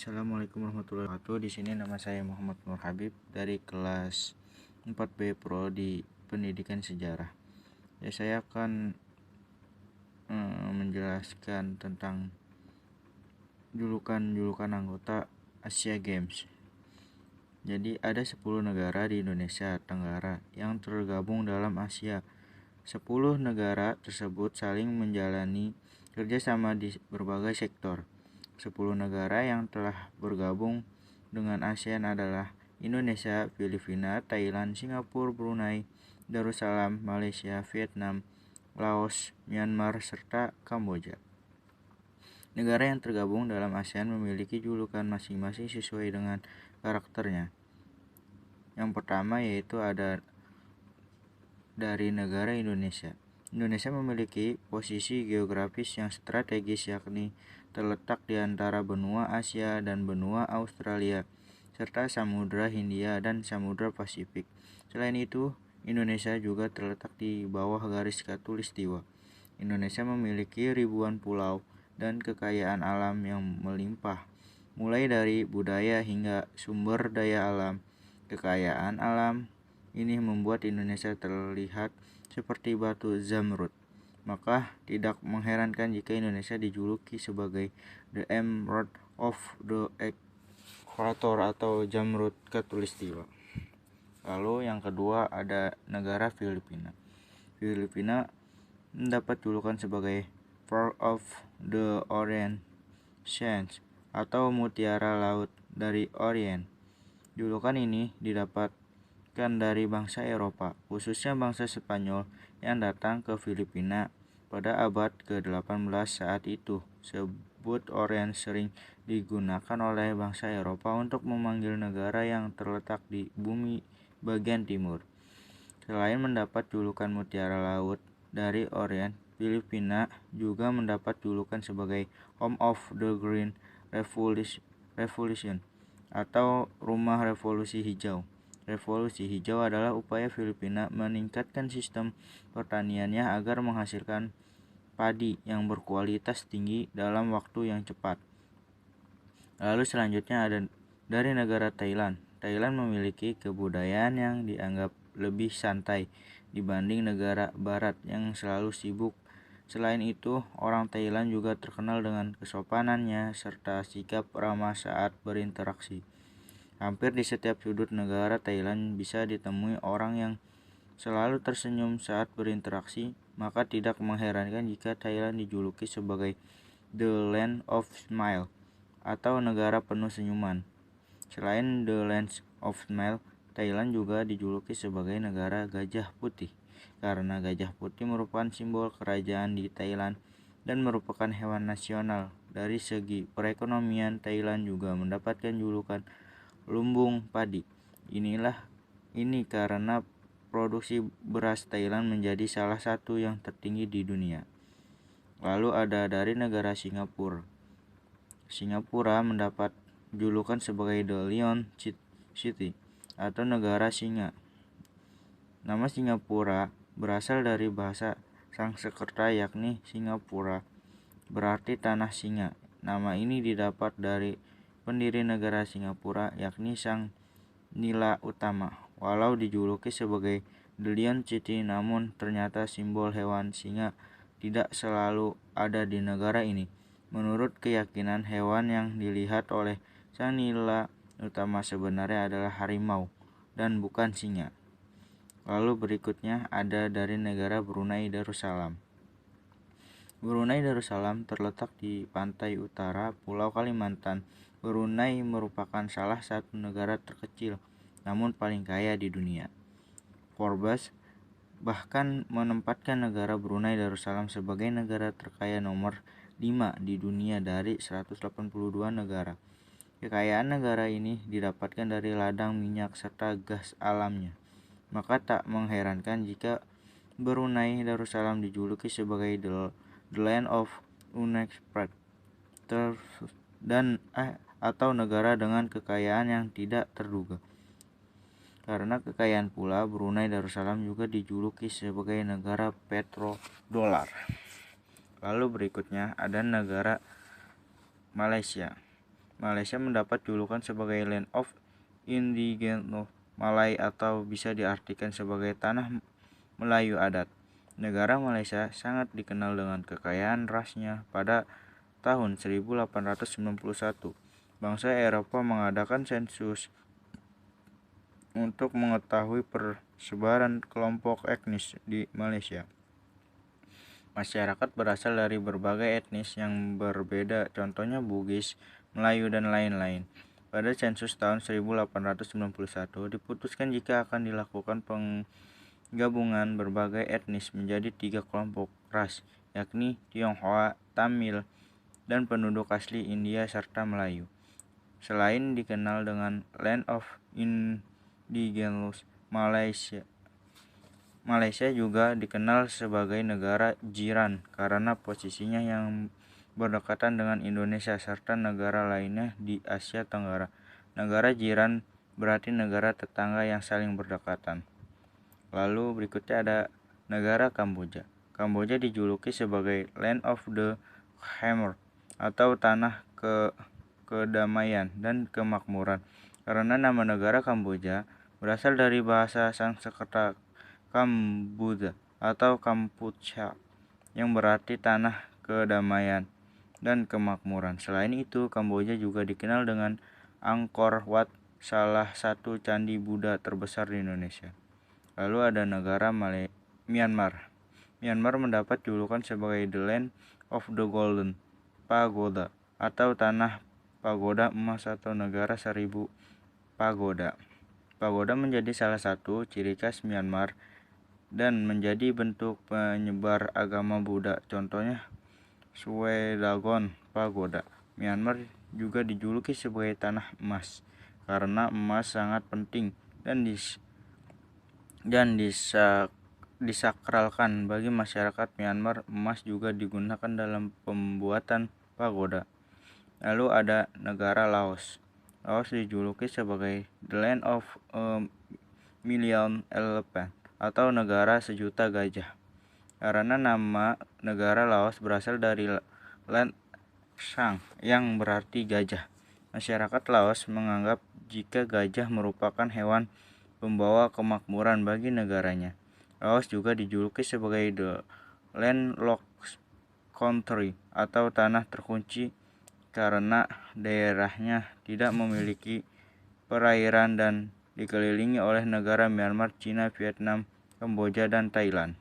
Assalamualaikum warahmatullahi wabarakatuh. Di sini nama saya Muhammad Nur Habib dari kelas 4B Pro di Pendidikan Sejarah. Saya akan menjelaskan tentang julukan anggota Asia Games. Jadi ada 10 negara di Indonesia Tenggara yang tergabung dalam Asia. 10 negara tersebut saling menjalani kerjasama di berbagai sektor. 10 negara yang telah bergabung dengan ASEAN adalah Indonesia, Filipina, Thailand, Singapura, Brunei, Darussalam, Malaysia, Vietnam, Laos, Myanmar, serta Kamboja. Negara yang tergabung dalam ASEAN memiliki julukan masing-masing sesuai dengan karakternya. Yang pertama yaitu ada dari negara Indonesia. Indonesia memiliki posisi geografis yang strategis, yakni terletak di antara benua Asia dan benua Australia, serta Samudra Hindia dan Samudra Pasifik. Selain itu, Indonesia juga terletak di bawah garis khatulistiwa. Indonesia memiliki ribuan pulau dan kekayaan alam yang melimpah, mulai dari budaya hingga sumber daya alam. Kekayaan alam ini membuat Indonesia terlihat seperti batu zamrud. Maka tidak mengherankan jika Indonesia dijuluki sebagai The Emerald of the Equator atau Zamrud Khatulistiwa. Lalu yang kedua ada negara Filipina. Filipina mendapat julukan sebagai Pearl of the Orient Seas atau Mutiara Laut dari Orient. Julukan ini didapatkan dari bangsa Eropa, khususnya bangsa Spanyol yang datang ke Filipina pada abad ke-18 saat itu. Sebut Orient sering digunakan oleh bangsa Eropa untuk memanggil negara yang terletak di bumi bagian timur. Selain mendapat julukan Mutiara Laut dari Orient, Filipina juga mendapat julukan sebagai Home of the Green Revolution atau Rumah Revolusi Hijau. Revolusi hijau adalah upaya Filipina meningkatkan sistem pertaniannya agar menghasilkan padi yang berkualitas tinggi dalam waktu yang cepat. Lalu selanjutnya ada dari negara Thailand. Thailand memiliki kebudayaan yang dianggap lebih santai dibanding negara barat yang selalu sibuk. Selain itu, orang Thailand juga terkenal dengan kesopanannya serta sikap ramah saat berinteraksi. Hampir di setiap sudut negara Thailand bisa ditemui orang yang selalu tersenyum saat berinteraksi, maka tidak mengherankan jika Thailand dijuluki sebagai The Land of Smile atau negara penuh senyuman. Selain The Land of Smile, Thailand juga dijuluki sebagai negara gajah putih karena gajah putih merupakan simbol kerajaan di Thailand dan merupakan hewan nasional. Dari segi perekonomian, Thailand juga mendapatkan julukan lumbung padi. Ini karena produksi beras Thailand menjadi salah satu yang tertinggi di dunia. Lalu ada dari negara Singapura. Singapura mendapat julukan sebagai The Lion City atau negara singa. Nama Singapura berasal dari bahasa Sanskerta yakni Singapura, berarti tanah singa. Nama ini didapat dari pendiri negara Singapura yakni Sang Nila Utama. Walau dijuluki sebagai The Lion City, namun ternyata simbol hewan singa tidak selalu ada di negara ini. Menurut keyakinan, hewan yang dilihat oleh Sang Nila Utama sebenarnya adalah harimau dan bukan singa. Lalu berikutnya ada dari negara Brunei Darussalam. Brunei Darussalam terletak di pantai utara Pulau Kalimantan. Brunei merupakan salah satu negara terkecil namun paling kaya di dunia. Forbes bahkan menempatkan negara Brunei Darussalam sebagai negara terkaya nomor 5 di dunia dari 182 negara. Kekayaan negara ini didapatkan dari ladang minyak serta gas alamnya. Maka tak mengherankan jika Brunei Darussalam dijuluki sebagai The Land of Unexpected dan atau negara dengan kekayaan yang tidak terduga. Karena kekayaan pula, Brunei Darussalam juga dijuluki sebagai negara petrodolar. Lalu berikutnya ada negara Malaysia. Malaysia mendapat julukan sebagai Land of Indigenous Malay atau bisa diartikan sebagai tanah Melayu adat. Negara Malaysia sangat dikenal dengan kekayaan rasnya. Pada tahun 1891, bangsa Eropa mengadakan sensus untuk mengetahui persebaran kelompok etnis di Malaysia. Masyarakat berasal dari berbagai etnis yang berbeda, contohnya Bugis, Melayu, dan lain-lain. Pada sensus tahun 1891 diputuskan jika akan dilakukan penggabungan berbagai etnis menjadi 3 kelompok ras, yakni Tionghoa, Tamil, dan penduduk asli India serta Melayu. Selain dikenal dengan Land of Indigenous Malaysia juga dikenal sebagai negara jiran karena posisinya yang berdekatan dengan Indonesia serta negara lainnya di Asia Tenggara. Negara jiran berarti negara tetangga yang saling berdekatan. Lalu berikutnya ada negara Kamboja. Kamboja dijuluki sebagai Land of the Hammer atau tanah kedamaian dan kemakmuran karena nama negara Kamboja berasal dari bahasa Sanskerta Kambuja atau Kampuchea yang berarti tanah kedamaian dan kemakmuran. Selain itu, Kamboja juga dikenal dengan Angkor Wat, salah satu candi Buddha terbesar di Indonesia. Lalu ada negara Myanmar. Myanmar mendapat julukan sebagai The Land of the Golden Pagoda atau tanah pagoda emas atau negara 1000 pagoda. Pagoda menjadi salah satu ciri khas Myanmar dan menjadi bentuk penyebar agama Buddha. Contohnya Swedagon Pagoda. Myanmar juga dijuluki sebagai tanah emas karena emas sangat penting dan disakralkan bagi masyarakat Myanmar. Emas juga digunakan dalam pembuatan pagoda. Lalu ada negara Laos. Laos dijuluki sebagai The Land of a Million Elephant atau negara sejuta gajah karena nama negara Laos berasal dari Lan Sang yang berarti gajah. Masyarakat Laos menganggap jika gajah merupakan hewan pembawa kemakmuran bagi negaranya. Laos juga dijuluki sebagai The Landlocked Country atau tanah terkunci karena daerahnya tidak memiliki perairan dan dikelilingi oleh negara Myanmar, Cina, Vietnam, Kamboja, dan Thailand.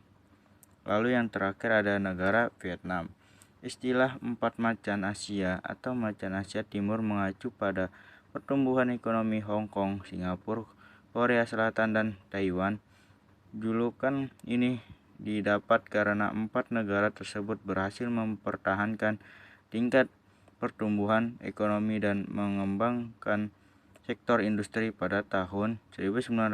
Lalu yang terakhir ada negara Vietnam. Istilah 4 macan Asia atau macan Asia Timur mengacu pada pertumbuhan ekonomi Hong Kong, Singapura, Korea Selatan, dan Taiwan. Julukan ini didapat karena 4 negara tersebut berhasil mempertahankan tingkat pertumbuhan ekonomi dan mengembangkan sektor industri pada tahun 1990